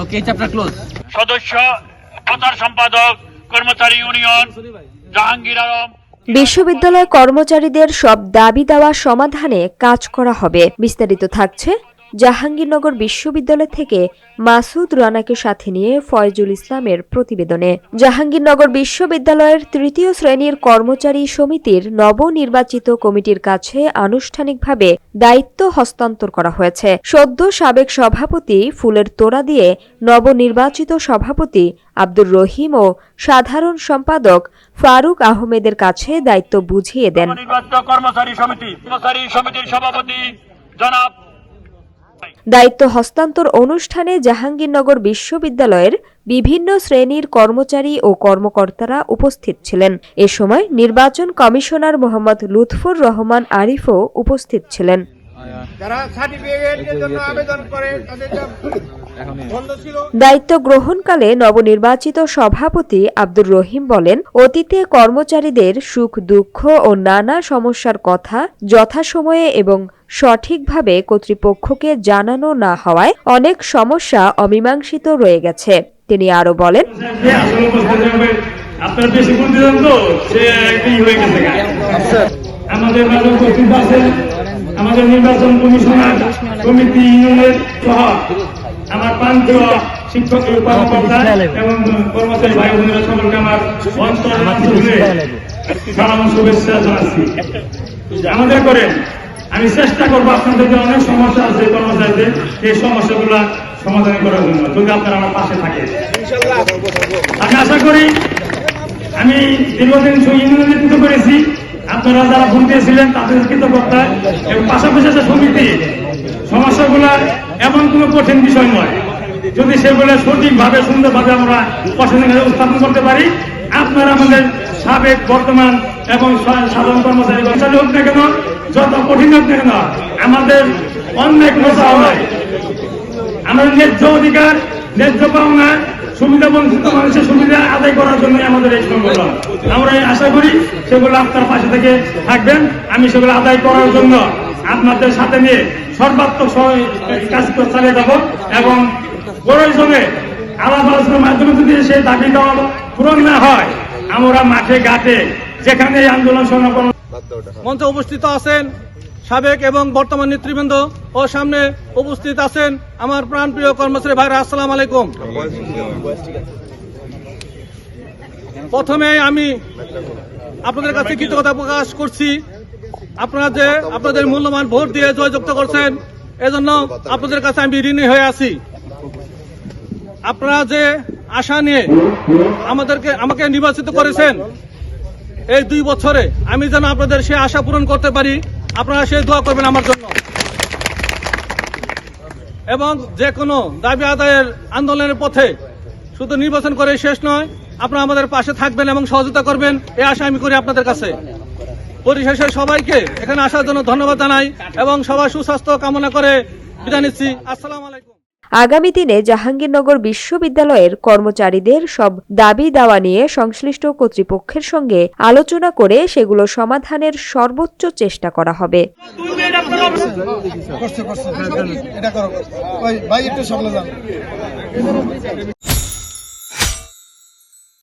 ওকে, chapter close. সদস্য প্রচার সম্পাদক কর্মচারী ইউনিয়ন জাহাঙ্গীর আলম। বিশ্ববিদ্যালয় কর্মচারীদের সব দাবি দাওয়া সমাধানে কাজ করা হবে। বিস্তারিত থাকছে জাহাঙ্গীরনগর বিশ্ববিদ্যালয় থেকে মাসুদ রানাকে সাথে নিয়ে ফয়জুল ইসলামের প্রতিবেদনে। জাহাঙ্গীরনগর বিশ্ববিদ্যালয়ের তৃতীয় শ্রেণীর কর্মচারী সমিতির নবনির্বাচিত কমিটির কাছে আনুষ্ঠানিকভাবে দায়িত্ব হস্তান্তর করা হয়েছে। সদ্য সাবেক সভাপতি ফুলের তোড়া দিয়ে নবনির্বাচিত সভাপতি আব্দুর রহিম ও সাধারণ সম্পাদক ফারুক আহমেদের কাছে দায়িত্ব বুঝিয়ে দেন। কর্মচারী সমিতির সভাপতি জনাব। দায়িত্ব হস্তান্তর অনুষ্ঠানে জাহাঙ্গীরনগর বিশ্ববিদ্যালয়ের বিভিন্ন শ্রেণীর কর্মচারী ও কর্মকর্তারা উপস্থিত ছিলেন। এ সময় নির্বাচন কমিশনার মোহাম্মদ লুৎফর রহমান আরিফও উপস্থিত ছিলেন। দায়িত্ব গ্রহণকালে নবনির্বাচিত সভাপতি আব্দুর রহিম বলেন, অতীতে কর্মচারীদের সুখ দুঃখ ও নানা সমস্যার কথা যথাসময়ে এবং সঠিকভাবে কর্তৃপক্ষকে জানানো না হওয়ায় অনেক সমস্যা অমীমাংসিত রয়ে গেছে। তিনি আরো বলেন, আমাদের নির্বাচন কমিশনার কমিটি ইউনিয়নের সহ আমার প্রান্তীয় শিক্ষক কর্মকর্তা এবং কর্মচারী ভাই বোনেরা সকলকে আমার সালাম শুভেচ্ছা জানাচ্ছি। আমাদের করেন আমি চেষ্টা করবো আপনাদের যে অনেক সমস্যা আছে কর্মচারীদের এই সমস্যাগুলো সমাধান করার জন্য, যদি আপনারা আমার পাশে থাকে। আমি আশা করি আমি দীর্ঘদিন ইউনিয়নের নেতৃত্ব করেছি, আপনারা যারা ভোট দিয়েছিলেন তাদের কৃতজ্ঞতা এবং পাশাপাশি যে সমিতি সমস্যাগুলো এমন কোনো কঠিন বিষয় নয়, যদি সেগুলো সঠিকভাবে সুন্দরভাবে আমরা প্রশাসনের উত্থাপন করতে পারি, আপনারা আমাদের সাবেক বর্তমান এবং সাধারণ কর্মচারী হোক না কেন, যত কঠিন হোক না কেন, আমাদের অনেক চাওয়া নাই, আমাদের ন্যায্য অধিকার ন্যায্য পাওনা সুবিধা বঞ্চিত মানুষের সুবিধা আদায় করার জন্য আমাদের এই সংগঠন। আমরা আশা করি সেগুলো আপনার পাশে থেকে থাকবেন। আমি সেগুলো আদায় করার জন্য আপনাদের সাথে নিয়ে সর্বাত্মক কাজ চালিয়ে যাব এবং প্রয়োজনে আলাপ আলোচনার মাধ্যমে যদি সেই দাবি দেওয়া পূরণ না হয়, আমরা মাঠে ঘাটে যেখানে আন্দোলন সংগ্রাম। মঞ্চে উপস্থিত আছেন সাবেক এবং বর্তমান নেতৃবৃন্দ ও সামনে উপস্থিত আছেন আমার প্রাণপ্রিয় কর্মচারী ভাইরা, আসসালামু আলাইকুম। প্রথমে আমি আপনাদের কাছে কৃতজ্ঞতা প্রকাশ করছি, আপনারা যে আপনাদের মূল্যবান ভোট দিয়ে জয়যুক্ত করছেন, এজন্য আপনাদের কাছে আমি ঋণী হয়ে আছি। আপনারা যে আশা নিয়ে আমাকে নির্বাচিত করেছেন, এই 2 বছরে আমি যেন আপনাদের সেই আশা পূরণ করতে পারি, আপনারা সেই দোয়া করবেন আমার জন্য। এবং যে কোনো দাবি আদায়ের আন্দোলনের পথে শুধু নির্বাচন করে শেষ নয়, আপনারা আমাদের পাশে থাকবেন এবং সহযোগিতা করবেন, এই আশা আমি করি আপনাদের কাছে। পরিশেষে সবাইকে এখানে আসার জন্য ধন্যবাদ জানাই এবং সবার সুস্বাস্থ্য কামনা করে বিদায় নিচ্ছি। আসসালামু আলাইকুম। আগামী দিনে জাহাঙ্গীরনগর বিশ্ববিদ্যালয়ের কর্মচারীদের সব দাবি দাওয়া নিয়ে সংশ্লিষ্ট কর্তৃপক্ষের সঙ্গে আলোচনা করে সেগুলো সমাধানের সর্বোচ্চ চেষ্টা করা হবে।